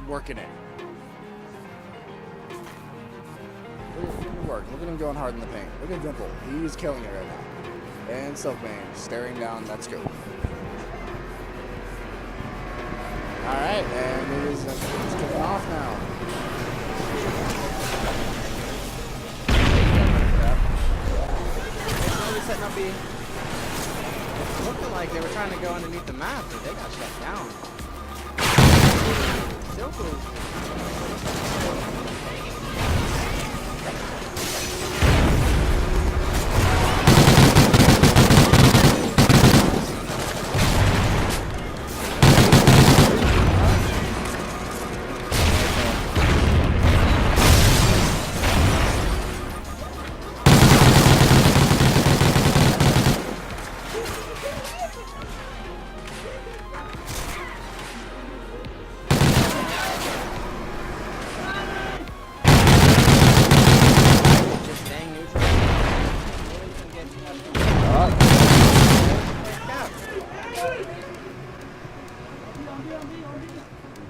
working it. Look at him going hard in the paint. Look at Dimple. He's killing it right now. And Silkmane staring down that scope. Alright, and it's kicking off now. It's setting up looking like they were trying to go underneath the map, but they got shut down. Silk was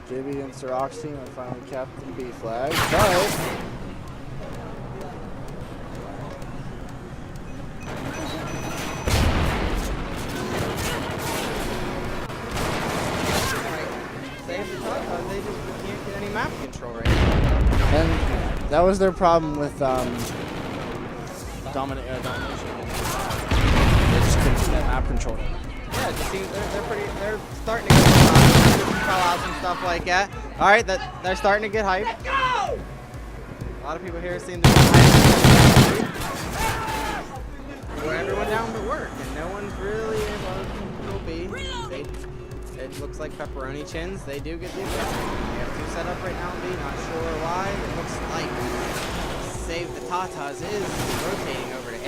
JB and Siroc's team are finally Captain B flag, but they just can't get any map control right now. And that was their problem with domination. They just couldn't get map control. Yeah, it seems they're starting to get call outs and stuff like that. All right, they're starting to get hype. A lot of people here seem to be hyped. We're everyone down to work, and no one's really will be. It looks like pepperoni chins. They do get the advantage. We have two set up right now, B. Not sure why. It looks like Save the Tatas is rotating over to A.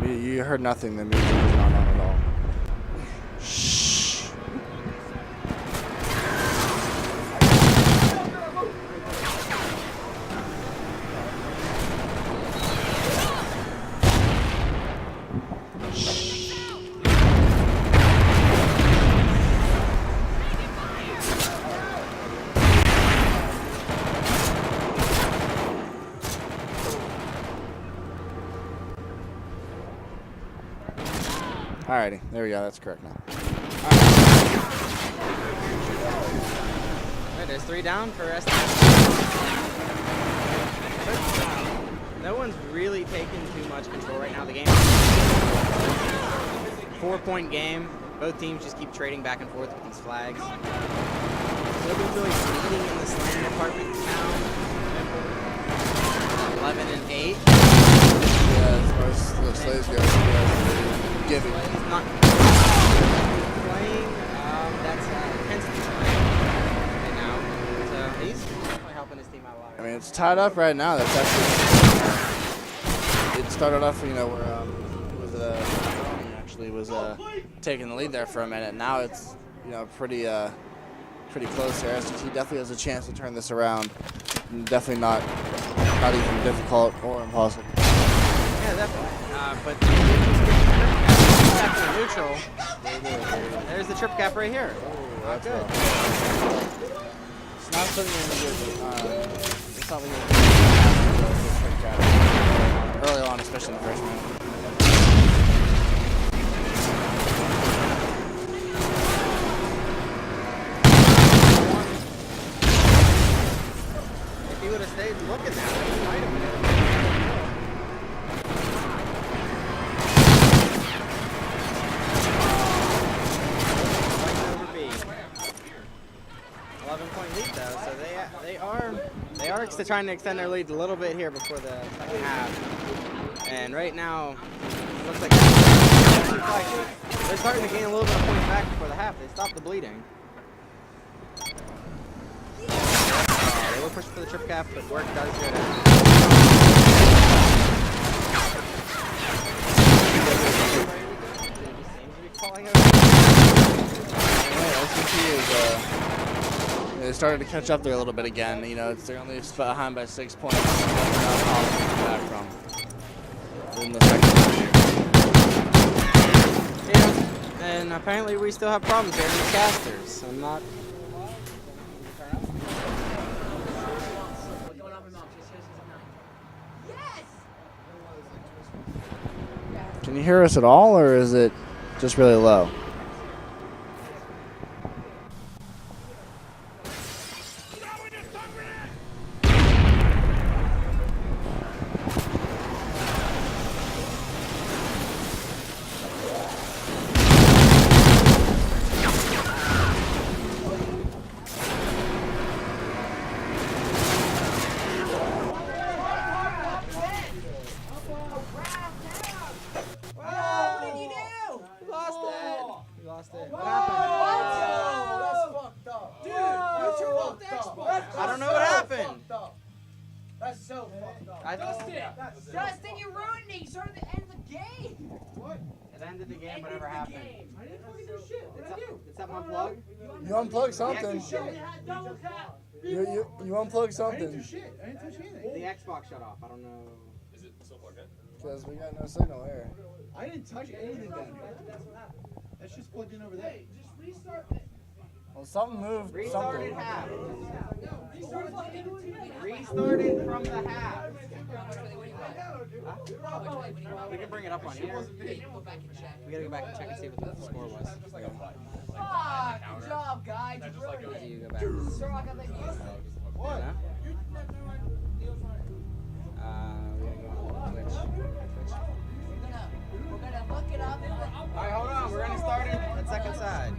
You heard nothing. The music was not on at all. Shh. Alrighty, there we go. That's correct now. Alright, there's 3 down for S. No one's really taking too much control right now. The game is a 4-point game. Both teams just keep trading back and forth with these flags. Nobody's really leading in the slam department now. 11 and 8. Yeah, as far as the slaves go, giving. He's not playing. That's Princeton's playing right now. So he's definitely helping his team out a lot. I mean, it's tied up right now. That's actually. It started off, you know, where was taking the lead there for a minute. Now it's, you know, pretty close here. SGT definitely has a chance to turn this around. Definitely not even difficult or impossible. Yeah, definitely. But back to neutral. There's the trip cap right here. Oh, that's good. It's not something you're going to do. It's something you're going to do trip cap early on, especially in the first round. If he would have stayed looking at it, he might have been. 11-point lead though, so they are trying to extend their lead a little bit here before the second half. And right now, it looks like they're starting to gain a little bit of points back before the half. They stopped the bleeding. They we're pushing for the trip cap, but work does good. They started to catch up there a little bit again. You know, they're only behind by 6 points. Back from in the second half. Yeah, and apparently we still have problems here in the casters. I'm not. Can you hear us at all, or is it just really low? Justin, you ruined me. You started the end of the game. What? It ended the game, whatever happened. I didn't fucking do shit. What did I do? Did something unplug? You unplugged something. You unplugged something. I didn't do shit. I didn't touch anything. The Xbox shut off. I don't know. Is it still plugged in? Because we got no signal here. I didn't touch anything down there. That's just plugged in over there. Just restart it. Well, something moved. Restarted Something. half. Restarted. Restarted from the half. We can bring it up on here. We gotta go back and check and see what the score was. Ah, good job, guys. You ruined it. You go back. Sir, I got that you. What? We gotta go on Twitch. We're gonna look it up. Alright, hold on. We're gonna start it at second side.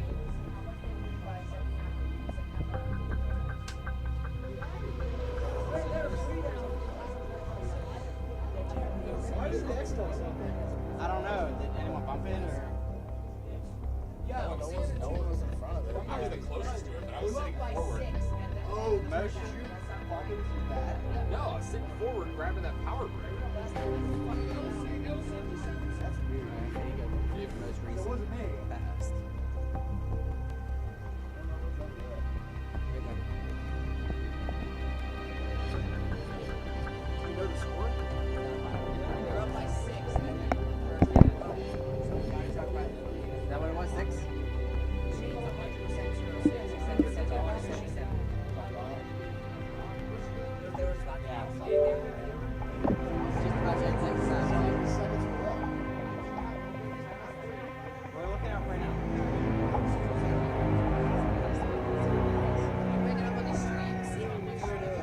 Why did the Xbox open? I don't know. Did anyone bump it or? Yo, No one was in front of it. I was the closest to it, but I was we're sitting up by forward. 6. Oh, motion. No, I was sitting forward grabbing that power brick. That's weird, man. You go most recent. It wasn't me. Fast. You know the score? We're up by 6. Is that what it was? 6? She's 100% sure. 6. Except for the one she said. There was about Just about to end second side. We're looking out right now. Bring it up on the stream. See how much you're doing.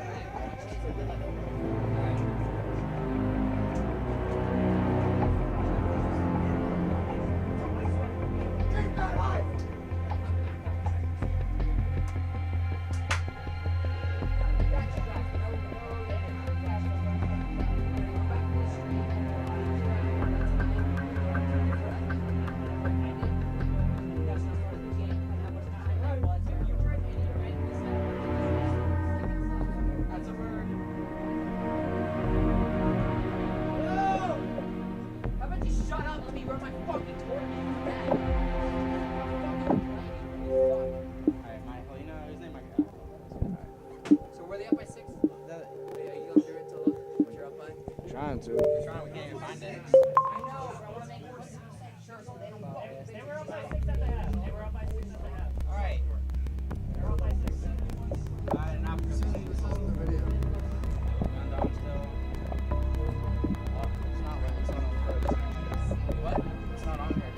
How about you shut up? Let me run my fucking tournament back. Alright, Michael, you know his name, Michael. So were they up by 6? Yeah, you go through it to look what you're up by? Trying to. We're trying, we can't even find it. I know, but I want to make 100% sure so they don't go. They were up by 6 at the half. They were up by 6 at the half. Alright. They were up by 6. Alright, enough. This isn't the video. And I'm still. It's not right. It's not on purpose. What? It's not on purpose.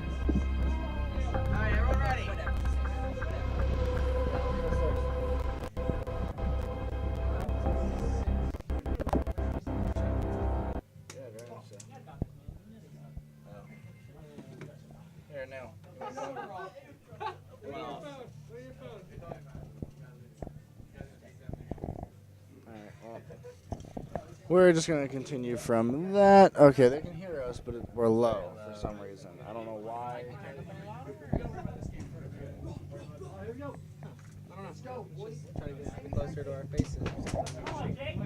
Alright, everyone ready? Yeah, very much so. Here, now. Alright, well. We're just going to continue from that. Okay, they can hear us, but we're low for some reason. I don't know why. Try to get closer to our faces.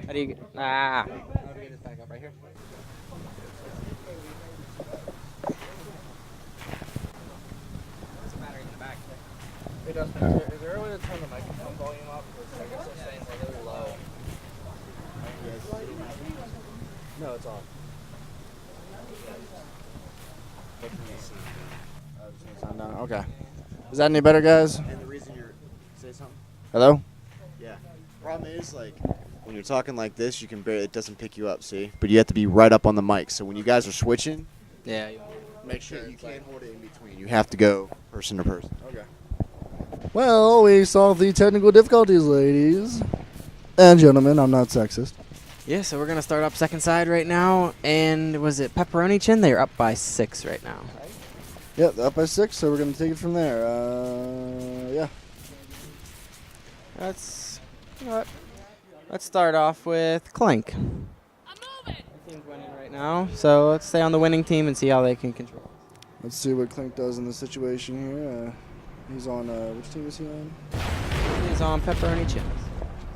How do you get? How do we get this back up? Right here. There's a battery in the back. Hey Dustin, is there a way to turn the microphone volume up? Because I guess it's saying a little low. No, it's off. Okay. Is that any better, guys? And the reason you're say something? Hello? Yeah. Problem is like when you're talking like this, you can barely it doesn't pick you up, see? But you have to be right up on the mic. So when you guys are switching, Yeah. Make sure you can't hold it in between. You have to go person to person. Okay. Well, we solved the technical difficulties, ladies and gentlemen. I'm not sexist. Yeah, so we're going to start up second side right now. And was it Pepperoni Chin? They're up by 6 right now. Yep, up by 6, so we're going to take it from there. Yeah. Let's start off with Clink. The team's winning right now, so let's stay on the winning team and see how they can control. Let's see what Clink does in the situation here. He's on, which team is he on? He's on Pepperoni Chins.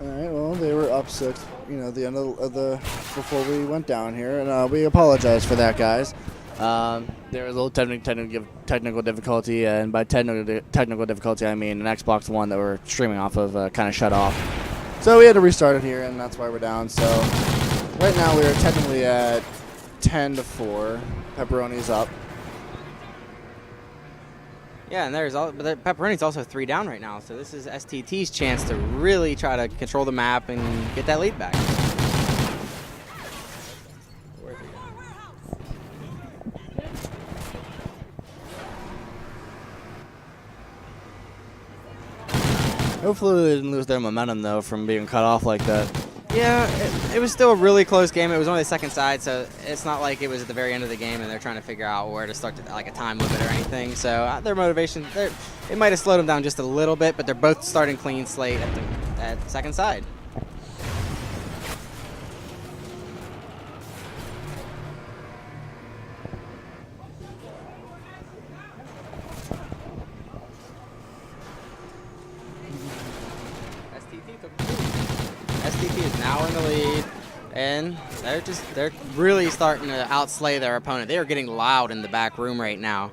All right, well, they were up 6, at the end of the before we went down here, and we apologize for that, guys. There was a little technical difficulty, and by technical difficulty, I mean an Xbox One that we're streaming off of kind of shut off. So we had to restart it here, and that's why we're down. So right now we are technically at 10-4. Pepperoni's up. Yeah, and but Pepperoni's also 3 down right now, so this is STT's chance to really try to control the map and get that lead back. Hopefully they didn't lose their momentum, though, from being cut off like that. Yeah, it was still a really close game. It was only the second side, so it's not like it was at the very end of the game and they're trying to figure out where to start like a time limit or anything. So their motivation, it might have slowed them down just a little bit, but they're both starting clean slate at second side. STT is now in the lead, and they're really starting to outslay their opponent. They are getting loud in the back room right now.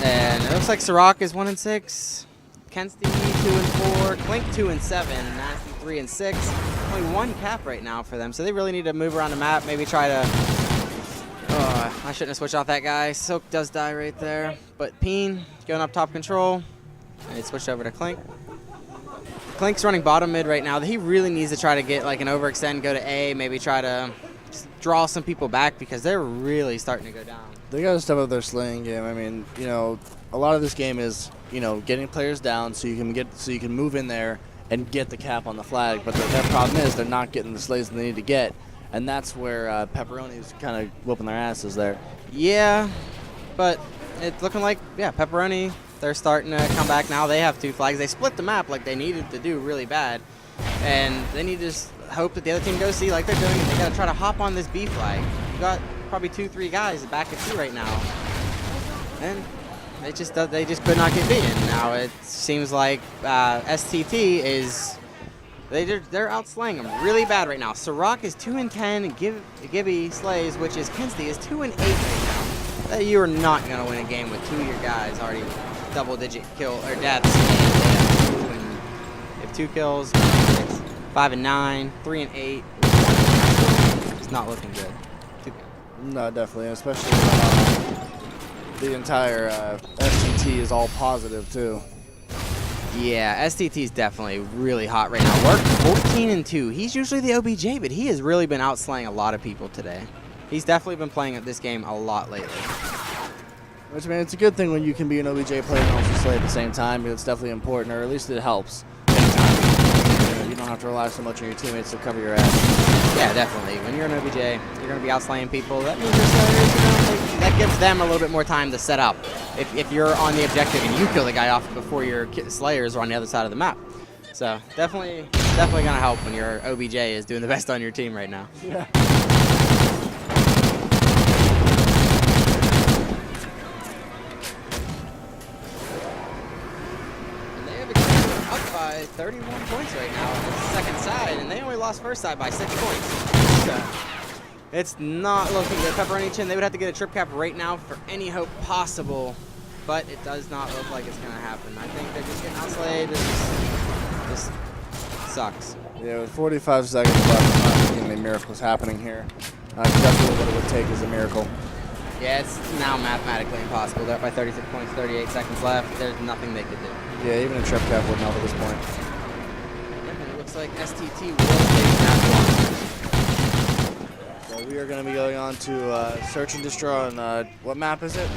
And it looks like Sirach is 1-6, Kensty 2-4, Clink 2-7, Nasty 3-6. Only 1 cap right now for them, so they really need to move around the map. Maybe try to. Oh, I shouldn't have switched off that guy. Silk does die right there, but Peen going up top control, and it switched over to Clink. Clink's running bottom mid right now. He really needs to try to get like an overextend, go to A, maybe try to just draw some people back because they're really starting to go down. They got to step up their slaying game. I mean, a lot of this game is, getting players down so you can move in there and get the cap on the flag. But their problem is they're not getting the slays they need to get, and that's where Pepperoni's kind of whooping their asses there. Yeah, but it's looking like Pepperoni. They're starting to come back now. They have 2 flags. They split the map like they needed to do really bad. And they need to just hope that the other team goes C like they're doing. And they got to try to hop on this B flag. You got probably 2-3 guys back at C right now. And they just could not get beaten. Now it seems like STT is they're outslaying them really bad right now. Sirach is 2-10. Gibby slays, which is Kensty, is 2-8 right now. You are not going to win a game with 2 of your guys already double-digit kill or deaths. They have 2 kills, 5-9, 3-8. It's not looking good. No, definitely, especially the entire STT is all positive too. Yeah, STT is definitely really hot right now. We're 14-2. He's usually the OBJ, but he has really been outslaying a lot of people today. He's definitely been playing this game a lot lately. Which, I mean, it's a good thing when you can be an OBJ player and also slay at the same time, because it's definitely important, or at least it helps. You don't have to rely so much on your teammates to cover your ass. Yeah, definitely. When you're an OBJ, you're going to be outslaying people. That means your slayers, that gives them a little bit more time to set up. If you're on the objective and you kill the guy off before your slayers are on the other side of the map. So definitely going to help when your OBJ is doing the best on your team right now. Yeah. 31 points right now on the second side, and they only lost first side by 6 points. So it's not looking good. Pepperoni Chin, they would have to get a trip cap right now for any hope possible, but it does not look like it's going to happen. I think they're just getting outslayed. This sucks. Yeah, with 45 seconds left, I'm not seeing any miracles happening here. Definitely what it would take is a miracle. Yeah, it's now mathematically impossible. They're up by 36 points, 38 seconds left. There's nothing they could do. Yeah, even a trip cap wouldn't help at this point. Yep, and it looks like STT will take that one. So we are going to be going on to Search and Destroy on, what map is it?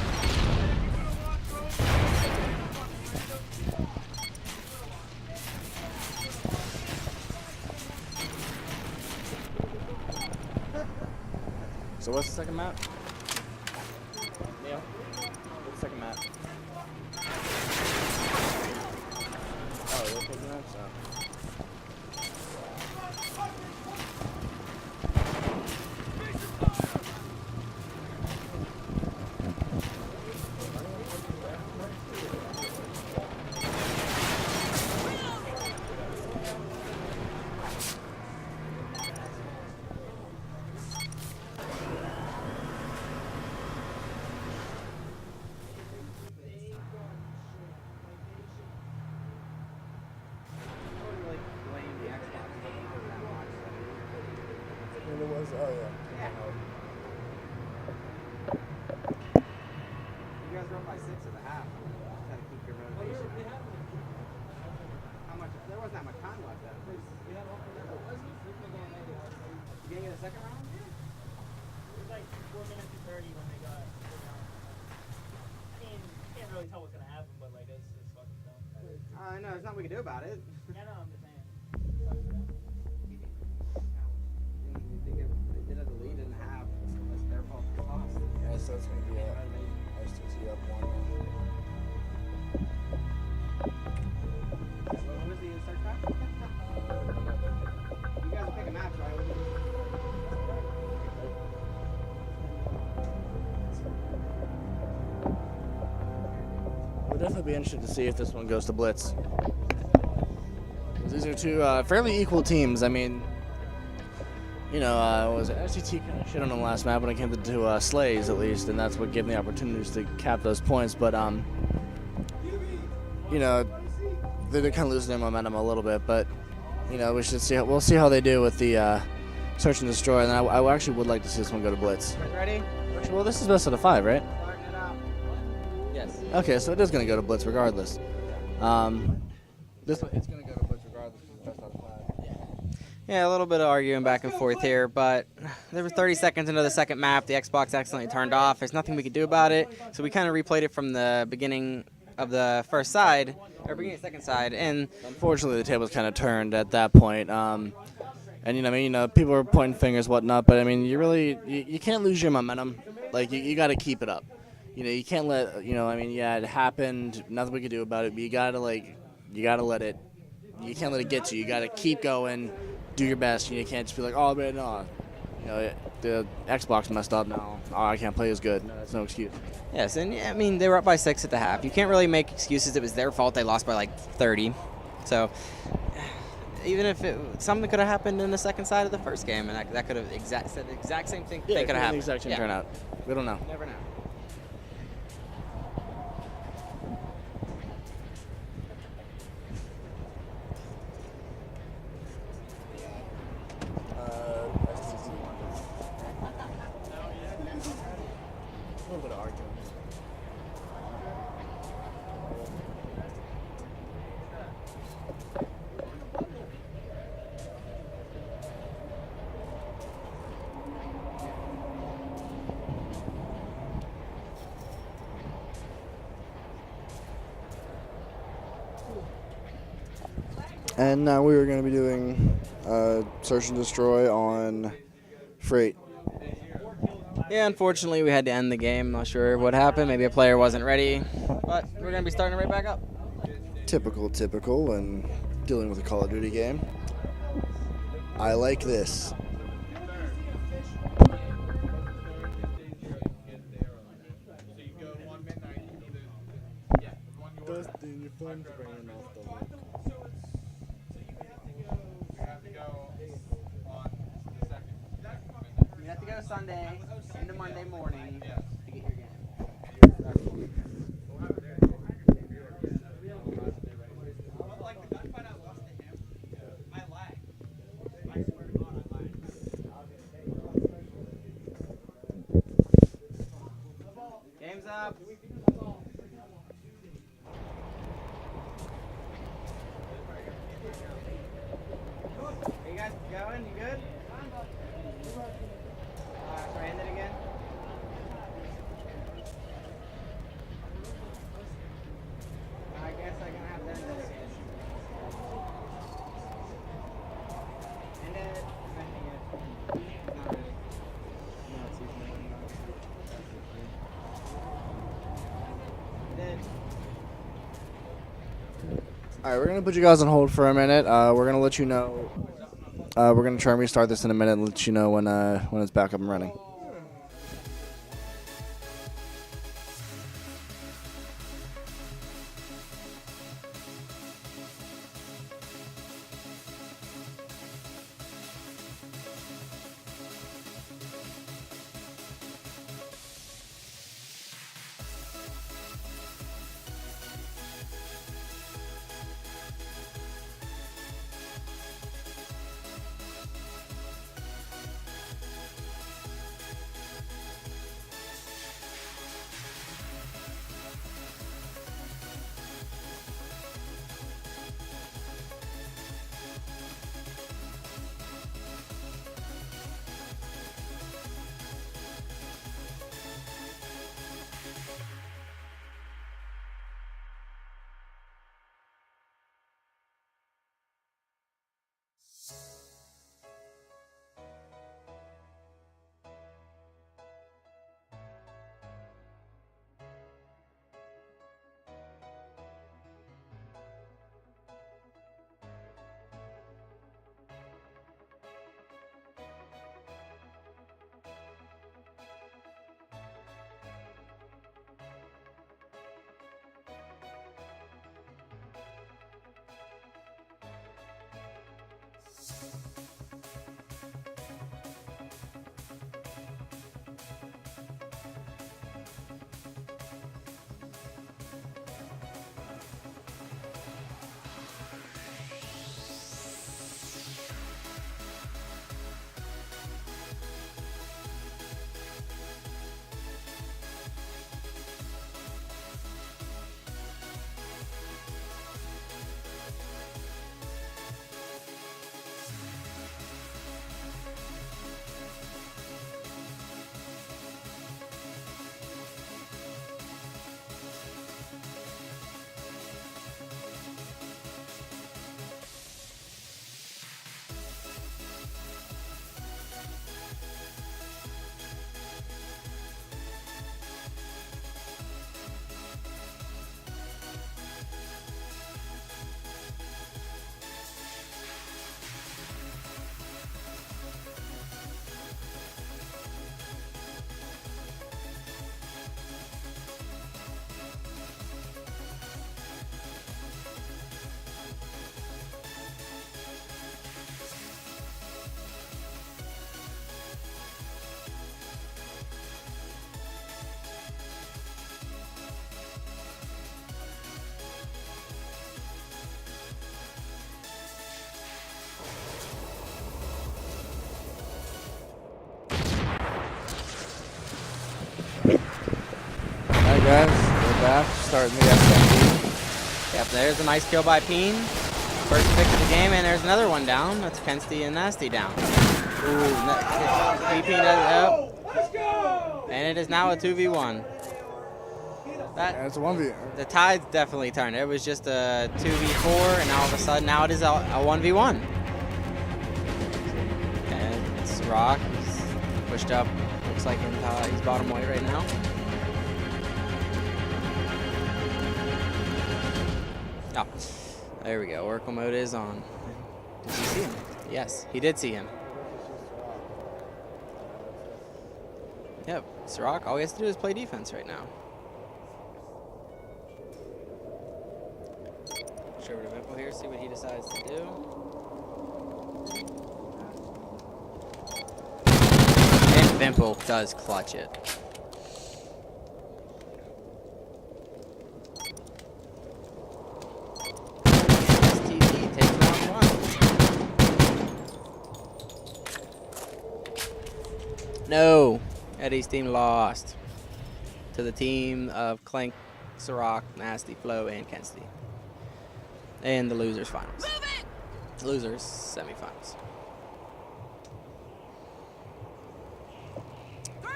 So what's the second map? Neil? What's the second map? Oh, you're taking that? So. It was, oh yeah. You guys are up by 6 at the half. Try to keep your motivation. How much? There wasn't that much time left. You gonna get a second round? It was like 4 minutes and 30 when they got. I mean, can't really tell what's gonna happen, but like it's fucking dumb. I know. There's nothing we can do about it. Yeah, no, I'm just saying. Sucks for them. They did have the lead in the half. That's their fault. They lost. Yeah, so it's going to be STT up 1. When was the start time? You guys are picking maps, right? We'll definitely be interested to see if this one goes to Blitz. 'Cause these are two fairly equal teams. I mean, you know, was it STT kind of shit on them last map when it came to Slays, at least, and that's what gave them the opportunities to cap those points. But, you know, they're kind of losing their momentum a little bit. But, you know, we'll see how they do with the Search and Destroy. And I actually would like to see this one go to Blitz. Ready? Well, this is best of the 5, right? Starting it out. Yes. Okay, so it is going to go to Blitz regardless. It's going to go to Blitz regardless. It's best out of 5. Yeah, a little bit of arguing back and forth here, but there were 30 seconds into the second map. The Xbox accidentally turned off. There's nothing we could do about it, so we kind of replayed it from the beginning of the first side, or beginning of the second side, and Unfortunately, the tables kind of turned at that point. And people were pointing fingers, whatnot. But I mean, you can't lose your momentum. Like you got to keep it up. You know, you can't let yeah, it happened. Nothing we could do about it. But you gotta let it. You can't let it get to you. You gotta keep going. Do your best. You can't just be like, oh man, no. You know, the Xbox messed up now. Oh, I can't play as good. No, that's no excuse. yes, and I mean, they were up by 6 at the half. You can't really make excuses. It was their fault. They lost by like 30. So even if something could have happened in the second side of the first game, and that could have said the exact same thing. Yeah, could have happened. The exact same turnout. We don't know. Never know. A little bit of argument. And now we are going to be doing Search and Destroy on Freight. Yeah, unfortunately, we had to end the game. Not sure what happened. Maybe a player wasn't ready, but we're going to be starting right back up. Typical, and dealing with a Call of Duty game. I like this. Dustin, your phone's bringing off the hook. Sunday into Monday morning to get your game. Like the gunfight I lost to him, I lagged. I swear to God, I lagged. Game's up. Are you guys going? You good? Should I end it again? I guess I'm gonna have to end this. End it. Ending it. Not really. No, it's usually not. Dead. All right, we're gonna put you guys on hold for a minute. We're gonna let you know. We're gonna try and restart this in a minute and let you know when it's back up and running. Guys, we're back, starting the SMD. Yep, there's a nice kill by Peen. First pick of the game, and there's another one down. That's Pensty and Nasty down. Ooh, Peen does up. And it is now a 2v1. And it's a 1v. The tide's definitely turned. It was just a 2v4, and all of a sudden, now it is a 1v1. And it's Rock. He's pushed up. Looks like he's bottom white right now. Oh, there we go. Oracle mode is on. Did you see him? Yes, he did see him. Yep, Ciroc, all he has to do is play defense right now. Switch over to Vipple here, see what he decides to do. And Vimple does clutch it. STT takes round one. No, Eddie's team lost to the team of Clank, Ciroc, Nasty, Flo, and Kensley. And the losers finals. Losers semifinals.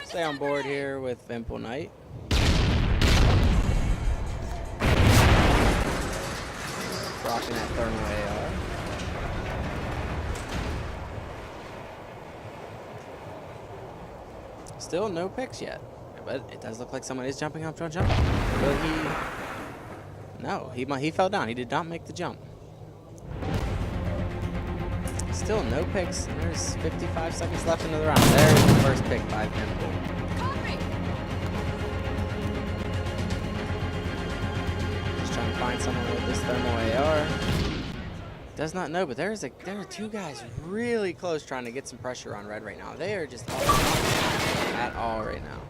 Stay on board here with Vimple Knight. Rocking that thermal AR. Still no picks yet, but it does look like someone is jumping up. Don't jump. Will he? No, he fell down. He did not make the jump. Still no picks. And there's 55 seconds left into the round. There's the first pick by Vimple. Just trying to find someone with this thermal AR. Does not know, but there are two guys really close trying to get some pressure on Red right now. They are just all at all right now.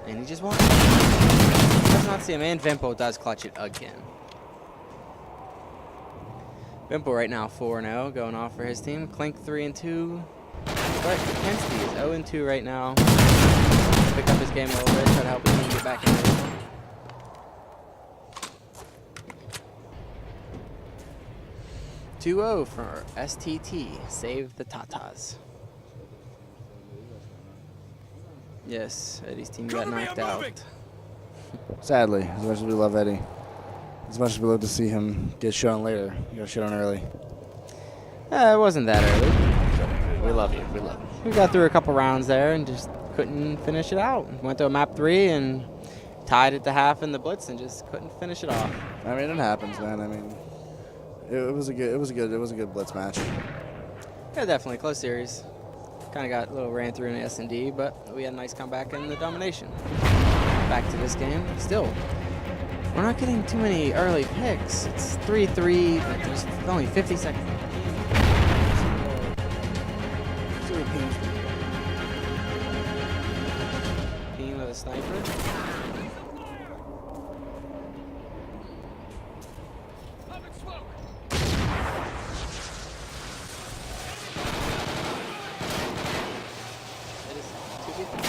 And he just won't. Does not see him, and Vimple does clutch it again. Vimple right now 4-0, going off for his team. Clink 3-2, but Kensley is 0-2 right now. Pick up his game a little bit, try to help his team get back in there. (2-0 for STT. Save the Tatas. Yes, Eddie's team got knocked out. Sadly, as much as we love Eddie, as much as we love to see him get shit on later, you got shit on early. It wasn't that early. We love you. We love you. We got through a couple rounds there and just couldn't finish it out. Went to a map 3 and tied at the half in the blitz and just couldn't finish it off. I mean, it happens, man. I mean, it was a good blitz match. Yeah, definitely close series. Kind of got a little ran through in the S&D, but we had a nice comeback in the domination. Back to this game. Still, we're not getting too many early picks. It's 3-3, but there's only 50 seconds. Team with a sniper.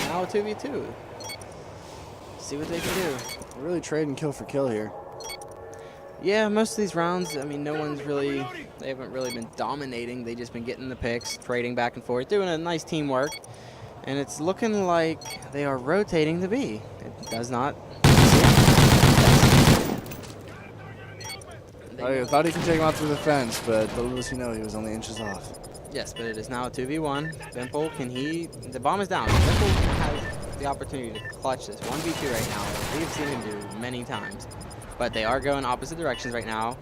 Now 2v2. See what they can do. We're really trading kill for kill here. Yeah, most of these rounds, I mean, they haven't really been dominating. They've just been getting the picks, trading back and forth, doing a nice teamwork. And it's looking like they are rotating the B. It does not. I thought he could take him out through the fence, but little does he know he was only inches off. Yes, but it is now a 2v1. Vimple, can he? The bomb is down. Vimple has the opportunity to clutch this 1v2 right now. We've seen him do many times. But they are going opposite directions right now.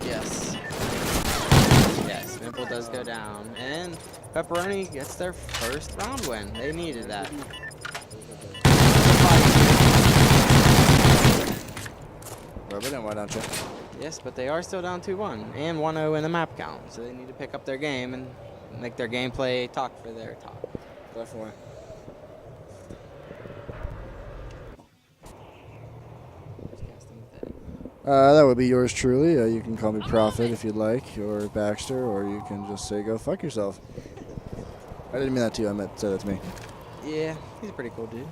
Yes. Yes, Vimple does go down. And Pepperoni gets their first round win. They needed that. Rub it in, why don't you? Yes, but they are still down 2-1 and 1-0 in the map count. So they need to pick up their game and make their gameplay talk for their talk. Definitely. That would be yours truly. You can call me Prophet if you'd like, or Baxter, or you can just say go fuck yourself. I didn't mean that to you. I meant say that to me. Yeah, he's a pretty cool dude.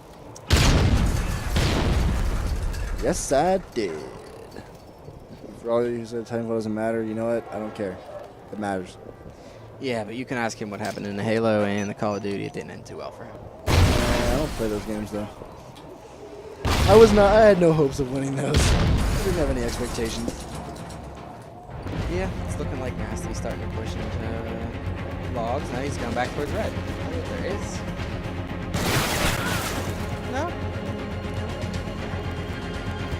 Yes, I did. For all of you who said time doesn't matter, you know what? I don't care. It matters. Yeah, but you can ask him what happened in the Halo and the Call of Duty. It didn't end too well for him. I don't play those games though. I had no hopes of winning those. I didn't have any expectations. Yeah, it's looking like Nasty's starting to push into logs. Now he's going back towards red. There is. No.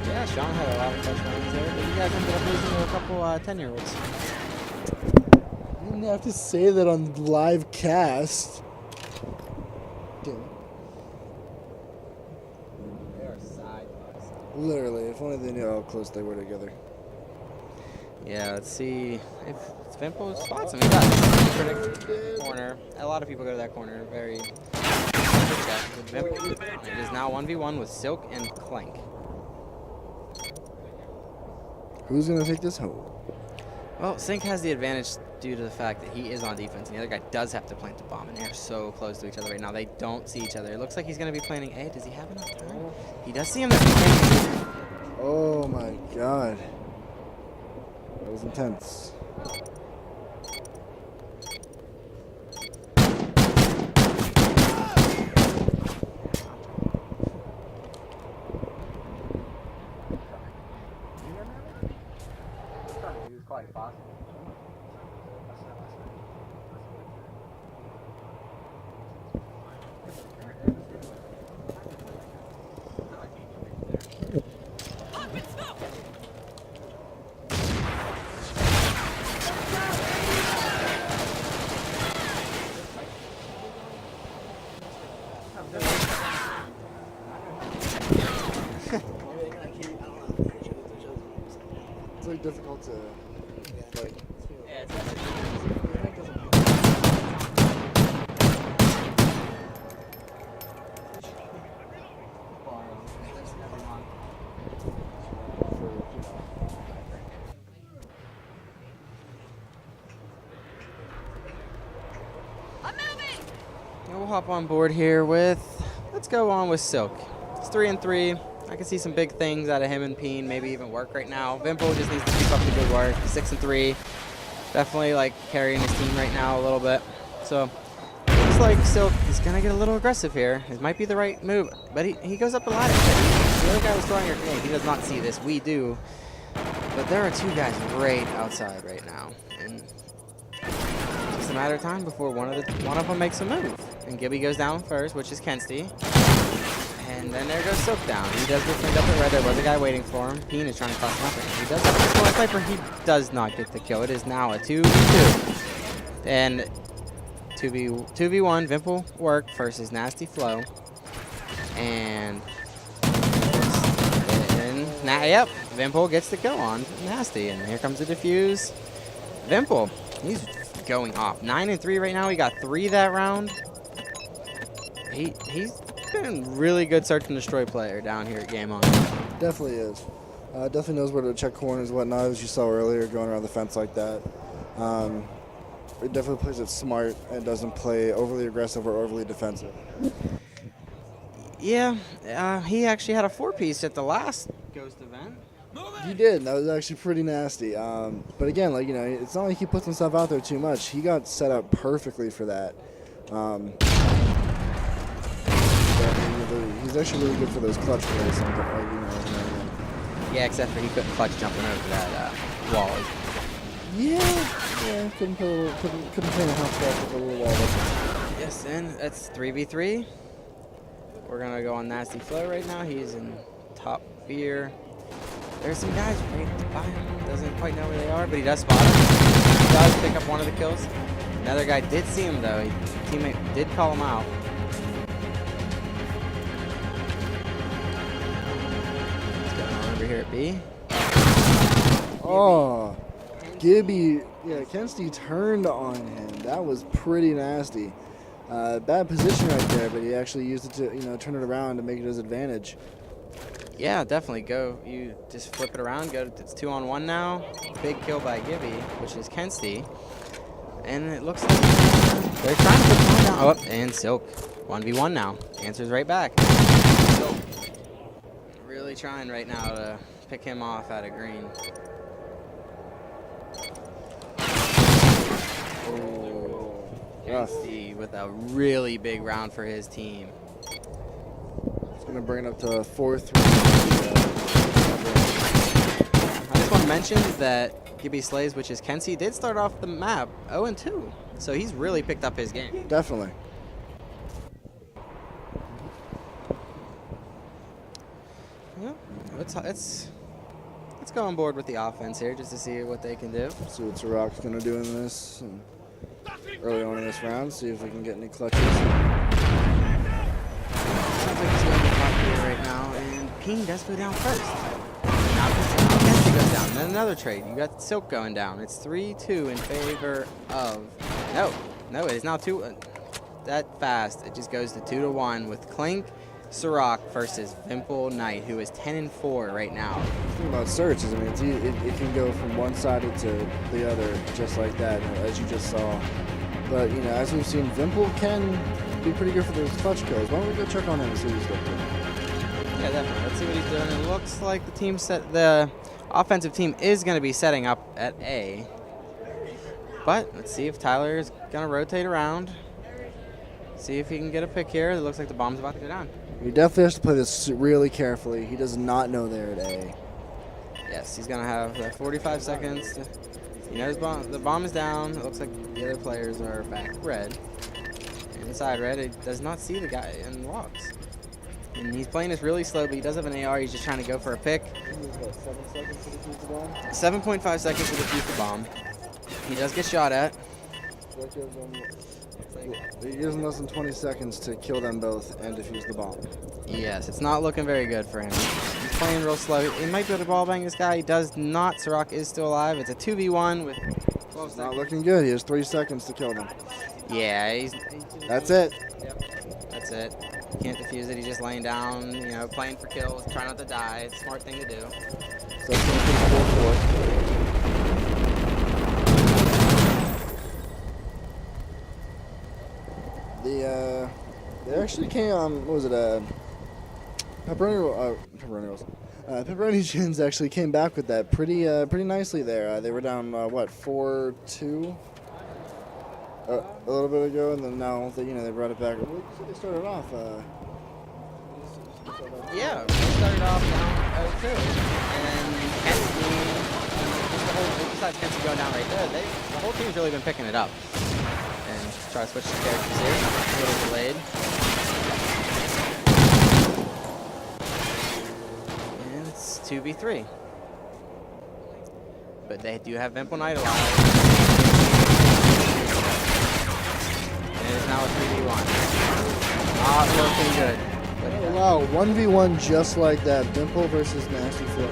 Yeah, Sean had a lot of touchdowns there, but you guys ended up losing to a couple 10-year-olds. You didn't have to say that on live cast. Damn it. They are side by side. Literally, if only they knew how close they were together. Yeah, let's see if Vimpo spots him. He does. Predict the corner. A lot of people go to that corner. Very good check with Vimpo. It is now 1v1 with Silk and Clank. Who's going to take this home? Well, Sink has the advantage due to the fact that he is on defense, and the other guy does have to plant the bomb, and they're so close to each other right now. They don't see each other. It looks like he's going to be planting A. Does he have enough time? He does see him. Oh my god. That was intense. It's like difficult to like. We'll hop on board here with, let's go on with Silk. It's 3-3. I can see some big things out of him and Peen, maybe even work right now. Vimpo just needs to keep up the good work. 6-3. Definitely like carrying his team right now a little bit. So looks like Silk is gonna get a little aggressive here. It might be the right move, but he goes up the ladder. The other guy was throwing your game. He does not see this. We do. But there are two guys right outside right now. And it's just a matter of time before one of them makes a move. And Gibby goes down first, which is Kensty. And then there goes Silk down. He does get cleaned up at red. There was a guy waiting for him. Peen is trying to cross him up. And he does have a full sniper. He does not get the kill. It is now a 2v2. And 2v1. Vimple work versus Nasty Flow. And yep, Vimple gets the kill on Nasty. And here comes the defuse. Vimple, he's going off. 9-3 right now. He got 3 that round. He's been a really good search and destroy player down here at Game On. Definitely is. Definitely knows where to check corners and whatnot, as you saw earlier, going around the fence like that. It definitely plays it smart and doesn't play overly aggressive or overly defensive. Yeah, he actually had a 4-piece at the last Ghost event. He did. That was actually pretty nasty. But again, like, you know, it's not like he puts himself out there too much. He got set up perfectly for that. He's actually really good for those clutch plays. Like, you know, Yeah, except for he couldn't clutch jumping over that wall. yeah, couldn't play a house back with a little wall. Yes, and that's 3v3. We're gonna go on Nasty Flow right now. He's in top beer. There's some guys right by him. Doesn't quite know where they are, but he does spot him. He does pick up one of the kills. Another guy did see him though. His teammate did call him out. What's going on over here at B? Oh, Gibby, yeah, Kensty turned on him. That was pretty nasty. Bad position right there, but he actually used it to, you know, turn it around to make it his advantage. Yeah, definitely. You just flip it around. It's 2-on-1 now. Big kill by Gibby, which is Kensty. And it looks like they're trying to put him down. Oh, and Silk. 1v1 now. Answers right back. Silk really trying right now to pick him off out of green. Oh, Kensty with a really big round for his team. It's going to bring it up to 4-3. I just want to mention that Gibby Slays, which is Kensty, did start off the map 0-2. So he's really picked up his game. Definitely. Yeah, let's go on board with the offense here just to see what they can do. See what Sirach's going to do in this. And early on in this round, see if we can get any clutches. Sounds like he's going to top here right now, and Peen does go down first. Now Nasty goes down. Then another trade. You got Silk going down. It's 3-2 in favor of. No, it is now 2. That fast. It just goes to 2-1 with Clink, Ciroc versus Vimple Knight, who is 10-4 right now. The thing about Surge is, I mean, it can go from one-sided to the other just like that, as you just saw. But, as we've seen, Vimple can be pretty good for those clutch kills. Why don't we go check on him and see what he's doing? Yeah, definitely. Let's see what he's doing. It looks like the offensive team is going to be setting up at A. But let's see if Tyler is going to rotate around. See if he can get a pick here. It looks like the bomb's about to go down. He definitely has to play this really carefully. He does not know they're at A. Yes, he's going to have 45 seconds. He knows the bomb is down. It looks like the other players are back red. Inside red, he does not see the guy and walks. And he's playing this really slow, but he does have an AR. He's just trying to go for a pick. 7.5 seconds to defuse the bomb. He does get shot at. He gives him less than 20 seconds to kill them both and defuse the bomb. Yes, it's not looking very good for him. He's playing real slow. He might be able to ball bang this guy. He does not. Ciroc is still alive. It's a 2v1 with 12 It's not seconds. looking good. He has 3 seconds to kill them. Yeah, That's it. Yep, that's it. He can't defuse it. He's just laying down, playing for kills, trying not to die. It's a smart thing to do. So it's going to be 4-4. They actually came what was it, Pepperoni Chins actually came back with that pretty nicely there. They were down, 4-2 a little bit ago, and then now they brought it back. They started off, Yeah, we started off down 0-2. And Kenzie, besides Kenzie going down right there, the whole team's really been picking it up. And try to switch the characters here. A little delayed. And it's 2v3. But they do have Vimple Knight alive. And it is now a 3v1. Not looking good. oh, wow, 1v1 just like that. Vimple versus Nasty Flow.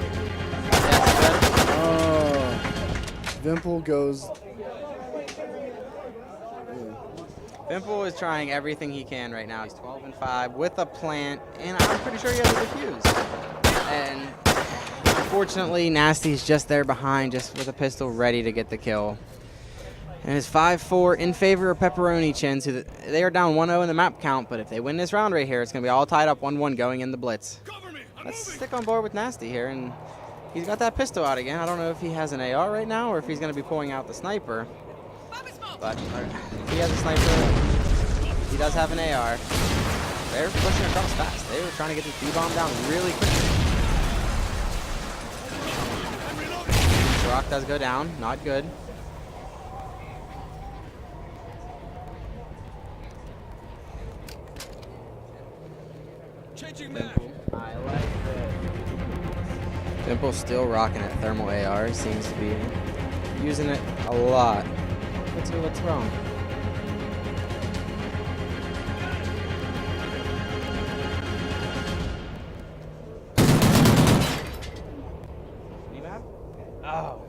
Oh, Vimple goes. Vimple is trying everything he can right now. He's 12-5 with a plant, and I'm pretty sure he has a defuse. And unfortunately, Nasty's just there behind, just with a pistol ready to get the kill. And it's 5-4 in favor of Pepperoni Chins. They are down 1-0 in the map count, but if they win this round right here, it's going to be all tied up 1-1 going in the blitz. Let's stick on board with Nasty here, and he's got that pistol out again. I don't know if he has an AR right now or if he's going to be pulling out the sniper. But if he has a sniper, he does have an AR. They're pushing across fast. They were trying to get this B-bomb down really quickly. Ciroc does go down. Not good. Vimple's still rocking it. Thermal AR. Seems to be using it a lot. What's wrong? Mini-map? Oh.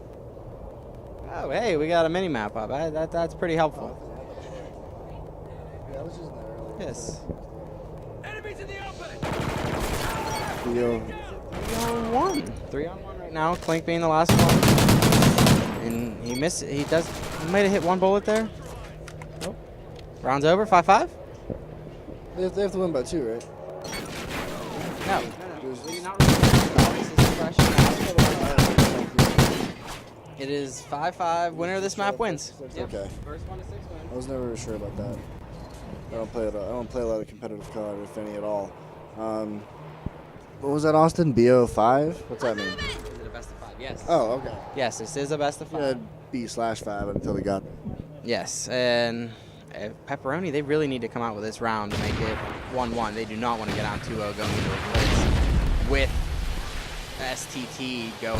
Oh, hey, we got a mini-map up. That's pretty helpful. Yeah, I was using that earlier. Yes. Enemies in the open! 3-on-1. 3-on-1 right now. Clink being the last one. And he missed it. He might have hit one bullet there. Nope. Round's over. 5-5? They have to win by 2, right? No. We do not this is fresh. It is 5-5. Winner of this map wins. Okay. First 1 to 6 wins. I was never sure about that. I don't play a lot of competitive COD, if any at all. What was that, Austin? BO5? What's that mean? Is it a best of 5? Yes. Oh, okay. Yes, this is a best of 5. Yeah, B/5 until we got. Yes, and Pepperoni, they really need to come out with this round to make it 1-1. They do not want to get on 2-0 going into a blitz with STT going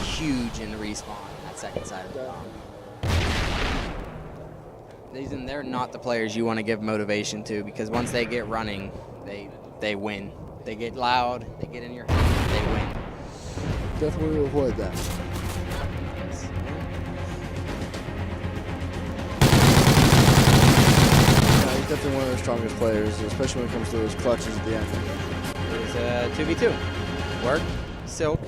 huge in the respawn that second side of the bomb. They're not the players you want to give motivation to, because once they get running, they win. They get loud, they get in your head, they win. definitely avoid that. Yeah, he's definitely one of their strongest players, especially when it comes to those clutches at the end. It's 2v2. Work, Silk.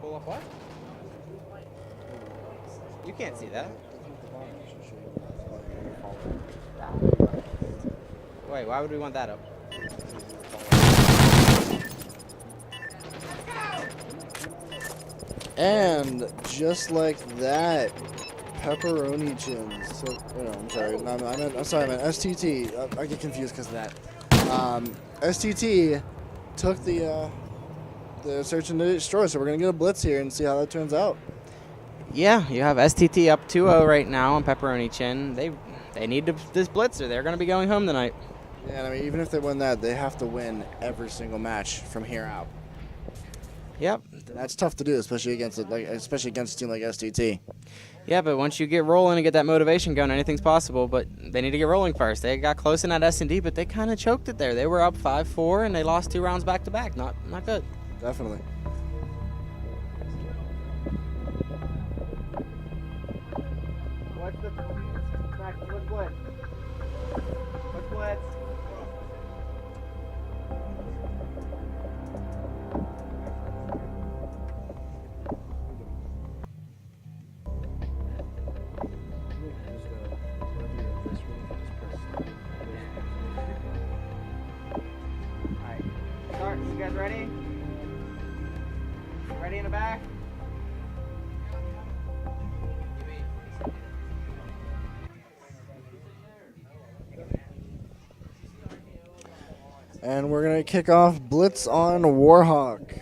Pull up what? You can't see that. Wait, why would we want that up? And just like that, pepperoni chins. So, I'm sorry. I'm sorry, man. STT. I get confused because of that. STT took the search and destroy. So we're gonna get a blitz here and see how that turns out. Yeah, you have STT up 2-0 right now on Pepperoni Chin. They need this blitzer. They're going to be going home tonight. Yeah, and I mean, even if they win that, they have to win every single match from here out. Yep. That's tough to do, especially against a team like STT. Yeah, but once you get rolling and get that motivation going, anything's possible. But they need to get rolling first. They got close in that S&D, but they kind of choked it there. They were up 5-4, and they lost 2 rounds back to back. Not good. Definitely. What's the Max? What's blitz? What's blitz? Alright. Start. You guys ready? Ready in the back? And we're going to kick off blitz on Warhawk.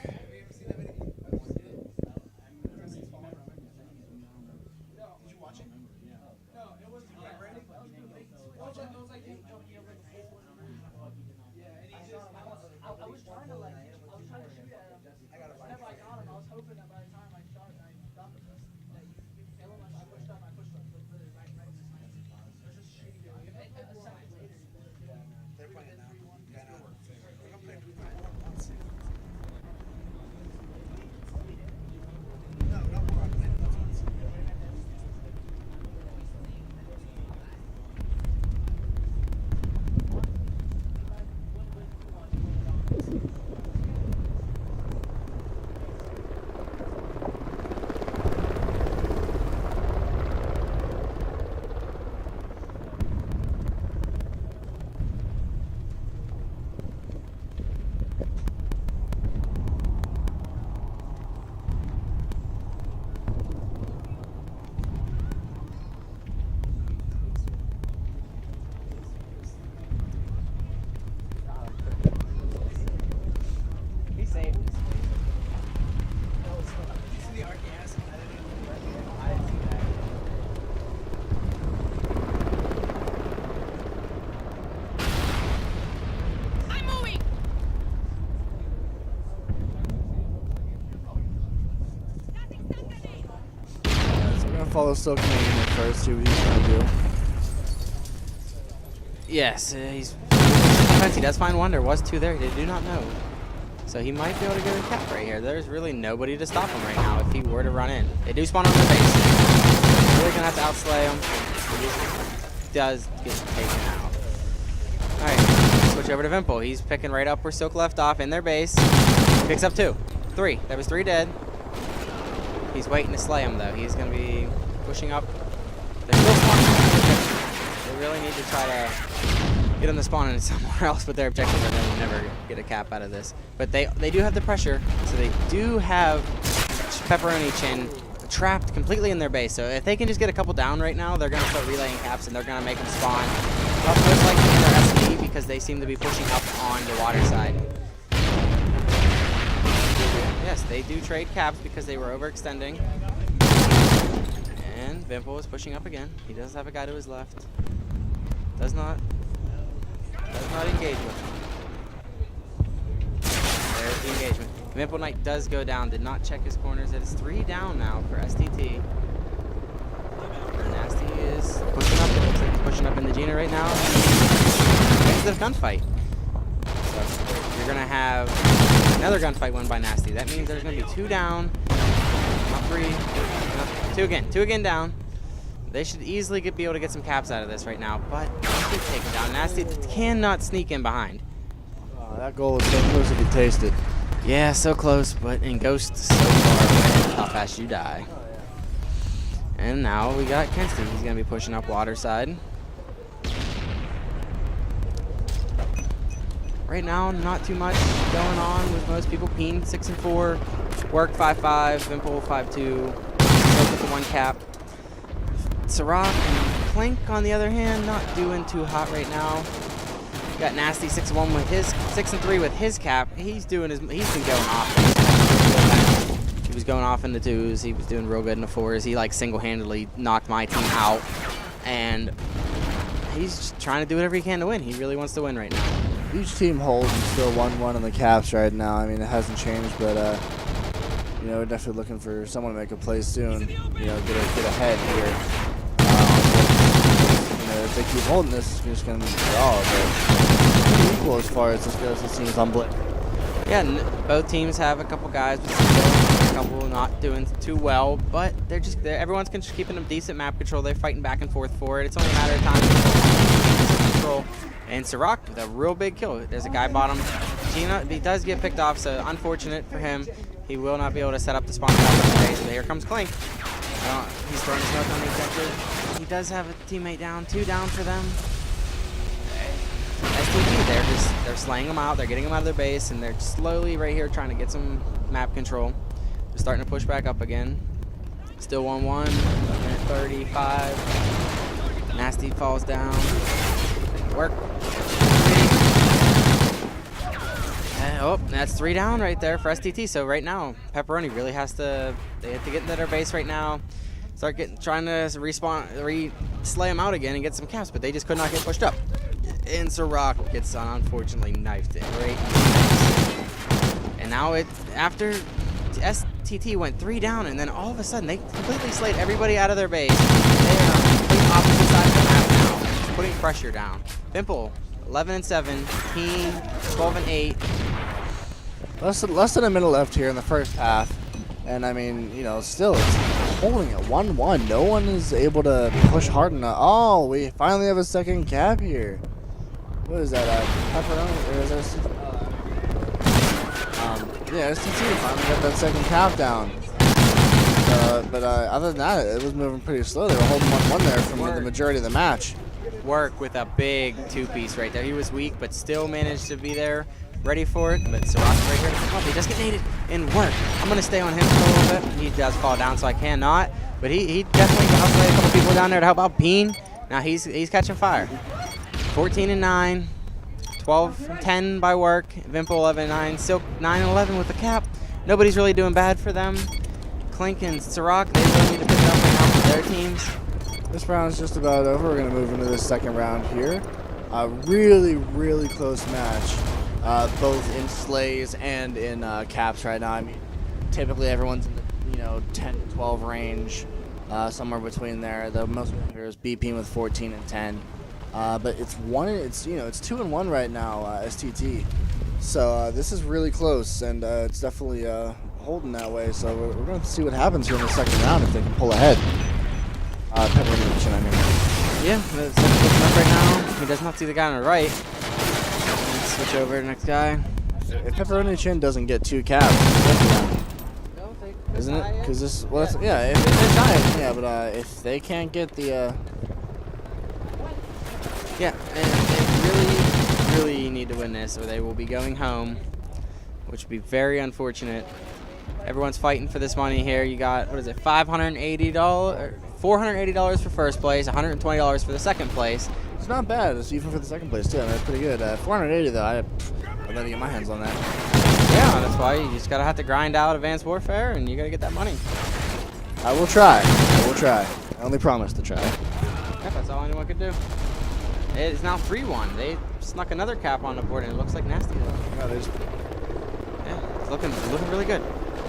Follow Silk Canadian at first, see what he's going to do. Yes, he's defense. He does find one. There was 2 there. They do not know. So he might be able to get a cap right here. There's really nobody to stop him right now if he were to run in. They do spawn on their base. Really going to have to outslay him. He does get taken out. Alright, switch over to Vimple. He's picking right up where Silk left off in their base. Picks up 2. 3. There was 3 dead. He's waiting to slay him, though. He's going to be pushing up. They're still spawning. They really need to try to get him to spawn in somewhere else, but their objective is to never get a cap out of this. But they do have the pressure, so they do have Pepperoni Chin trapped completely in their base. So if they can just get a couple down right now, they're going to start relaying caps, and they're going to make them spawn. Most likely in their SD because they seem to be pushing up on the water side. Yes, they do trade caps because they were overextending. And Vimple is pushing up again. He does have a guy to his left. Does not engage with him. There's the engagement. Vimple Knight does go down. Did not check his corners. It is 3 down now for STT. Nasty is pushing up. It looks like he's pushing up in the Gina right now. It's a gunfight. So you're gonna have Another gunfight won by Nasty. That means there's going to be 2 down. Not 3. No, 2 again. 2 again down. They should easily be able to get some caps out of this right now, but they should take it down. Nasty cannot sneak in behind. Oh, that goal was so close if you taste it. Yeah, so close, but in Ghost, so far away. How fast you die. And now we got Kensty. He's going to be pushing up water side. Right now, not too much going on with most people. Peen 6 and 4, Work 5-5, Vimple 5-2, with the 1 cap. Ciroc and Clink, on the other hand, not doing too hot right now. Got Nasty 6-1 with his 6-3 with his cap. He's been going off. He was going off in the 2s. He was doing real good in the 4s. He like single-handedly knocked my team out, and he's just trying to do whatever he can to win. He really wants to win right now. Each team holds and still 1-1 in the caps right now. I mean, it hasn't changed, but you know, we're definitely looking for someone to make a play soon. You know, get ahead here. You know, if they keep holding this, it's just going to be a draw. But pretty equal as far as this goes. It seems on Blake. Yeah, both teams have a couple guys with skill, a couple not doing too well, but everyone's keeping a decent map control. They're fighting back and forth for it. It's only a matter of time. Control. And Ciroc with a real big kill. There's a guy bottom. Gina, he does get picked off, so unfortunate for him. He will not be able to set up the spawn trap in the base. But here comes Clink. He's throwing smoke on the objective. He does have a teammate down, 2 down for them. STG, they're slaying them out. They're getting them out of their base, and they're slowly right here trying to get some map control. They're starting to push back up again. Still 1-1. Minute 35. Nasty falls down. Work. Oh, that's 3 down right there for STT. So right now, Pepperoni really have to get into their base right now. Start trying to slay them out again and get some caps, but they just could not get pushed up. And Ciroc gets unfortunately knifed in right in the face. And now after STT went 3 down, and then all of a sudden they completely slayed everybody out of their base. They are on the complete opposite side of the map now, putting pressure down. Pimple 11-7, Peen 12-8. Less than a minute left here in the first half, and I mean, you know, still it's holding it 1-1. No one is able to push hard enough. Oh, we finally have a second cap here. What is that? Pepperoni? Or is that? Yeah, STT finally got that second cap down. But other than that, it was moving pretty slow. They were holding 1-1 there from the majority of the match. Work with a big 2-piece right there. He was weak, but still managed to be there, ready for it. But Ciroc's right here to come up. He just get naded and Work. I'm going to stay on him for a little bit. He does fall down, so I cannot. But he definitely got a couple people down there to help out Peen. Now he's catching fire. 14-9. 12-10 by Work. Vimple 11-9. Silk 9-11 with the cap. Nobody's really doing bad for them. Clink and Ciroc, they really need to pick it up right now for their teams. This round is just about over. We're going to move into the second round here. A really, really close match, both in slays and in caps right now. I mean, typically everyone's in the 10 to 12 range, somewhere between there. The most here is BP with 14 and 10, but it's 2-1 right now, STT. So this is really close, and it's definitely holding that way. So we're going to see what happens here in the second round if they can pull ahead. Pepperoni, I mean. Yeah, that's looking up right now. He does not see the guy on the right. Let's switch over to the next guy. If Pepperoni Chin doesn't get 2 caps, isn't it? Because this, well, if they're dying, yeah, but if they can't get the, yeah, and they really need to win this, or they will be going home, which would be very unfortunate. Everyone's fighting for this money here. You got, what is it, $580, $480 for first place, $120 for the second place. It's not bad. It's even for the second place too. I mean, that's pretty good. 480 though. I'd let me get my hands on that. Yeah, that's why you just gotta have to grind out Advanced Warfare, and you gotta get that money. I will try. I will try. I only promise to try. Yeah, that's all anyone could do. It's now 3-1. They snuck another cap on the board, and it looks like Nasty though. Yeah, Yeah, it's looking really good.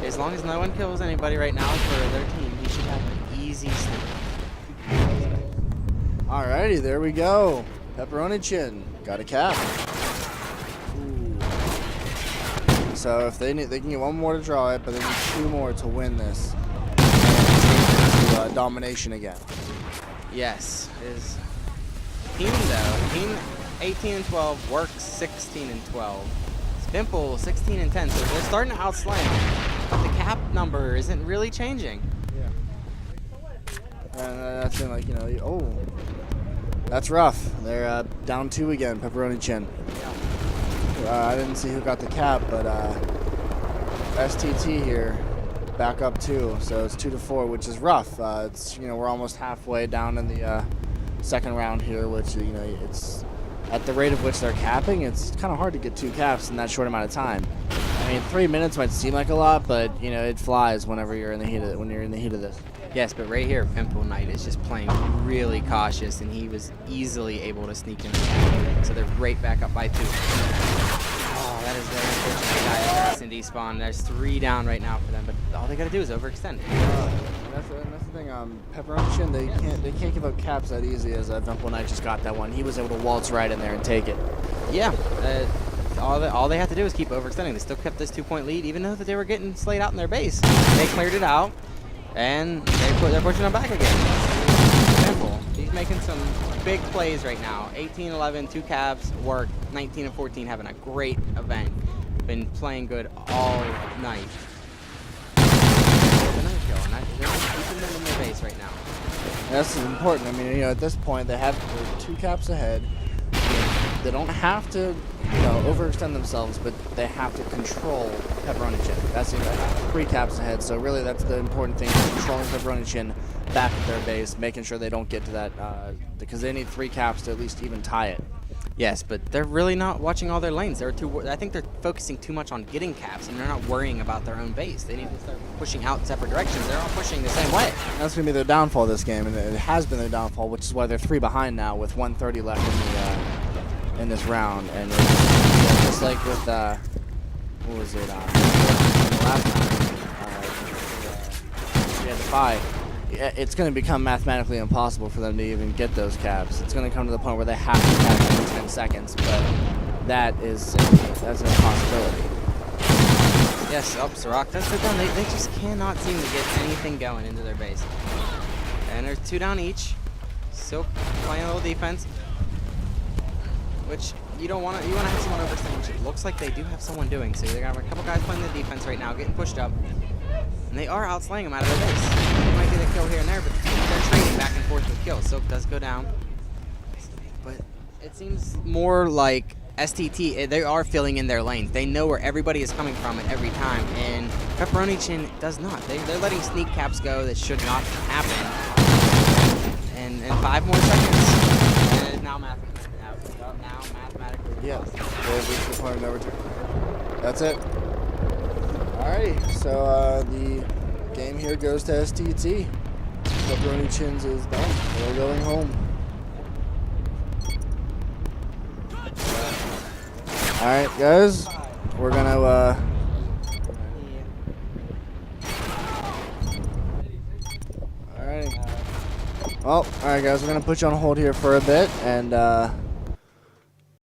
As long as no one kills anybody right now for their team, he should have an easy sleep. Alrighty, there we go. Pepperoni Chin got a cap. Ooh. So if they can get one more to draw it, but they need 2 more to win this. And take it to domination again. Yes, his team though, team 18 and 12, Works 16 and 12, Spimple 16 and 10. So they're starting to outslam, but the cap number isn't really changing. And that's in like, you know, oh, that's rough. They're down 2 again, Pepperoni Chin. I didn't see who got the cap, but STT here back up 2, so it's 2-4, which is rough. It's, you know, we're almost halfway down in the second round here, which, you know, it's at the rate of which they're capping, it's kind of hard to get 2 caps in that short amount of time. I mean, 3 minutes might seem like a lot, but you know, it flies whenever you're in the heat of this. Yes, but right here, Pimple Knight is just playing really cautious, and he was easily able to sneak in. So they're right back up by 2. Oh, that is very unfortunate, guys. Their S&D spawn. There's 3 down right now for them, but all they got to do is overextend. That's the thing. Pepperoni Chin, they can't give up caps that easy as Pimple Knight just got that one. He was able to waltz right in there and take it. Yeah. All they have to do is keep overextending. They still kept this 2-point lead, even though that they were getting slayed out in their base. They cleared it out. And they're pushing them back again. Simple. He's making some big plays right now. 18-11, 2 caps, Work. 19 and 14 having a great event. Been playing good all night. Another kill, and they're keeping them in their base right now. That's important. I mean, you know, at this point, they're 2 caps ahead. They don't have to, you know, overextend themselves, but they have to control Pepperoni Chin. That's 3 caps ahead. So really, that's the important thing: controlling Pepperoni Chin back at their base, making sure they don't get to that, because they need 3 caps to at least even tie it. Yes, but they're really not watching all their lanes. I think they're focusing too much on getting caps, and they're not worrying about their own base. They need to start pushing out in separate directions. They're all pushing the same way. That's going to be their downfall this game, and it has been their downfall, which is why they're 3 behind now with 1:30 left in this round. And it's just like with what was it? Last time we had the 5. It's going to become mathematically impossible for them to even get those caps. It's going to come to the point where they have to cap in 10 seconds, but that's an impossibility. Yes, Ciroc does go down. They just cannot seem to get anything going into their base. And there's 2 down each. Still playing a little defense, which you don't want to. You want to have someone overextend, which it looks like they do have someone doing. So they got a couple guys playing the defense right now, getting pushed up. And they are outslaying them out of their base. They might get a kill here and there, but they're trading back and forth with kills. Silk does go down. But it seems more like STT, they are filling in their lanes. They know where everybody is coming from at every time. And Pepperoni Chin does not. They're letting sneak caps go that should not happen. And 5 more seconds. And it is now mathematically. Yeah, they've reached the point of no return. That's it. Alrighty, so the game here goes to STT. Pepperoni Chins is done. They're going home. Alright, guys. We're gonna Alright. Well, alright guys, we're gonna put you on hold here for a bit, and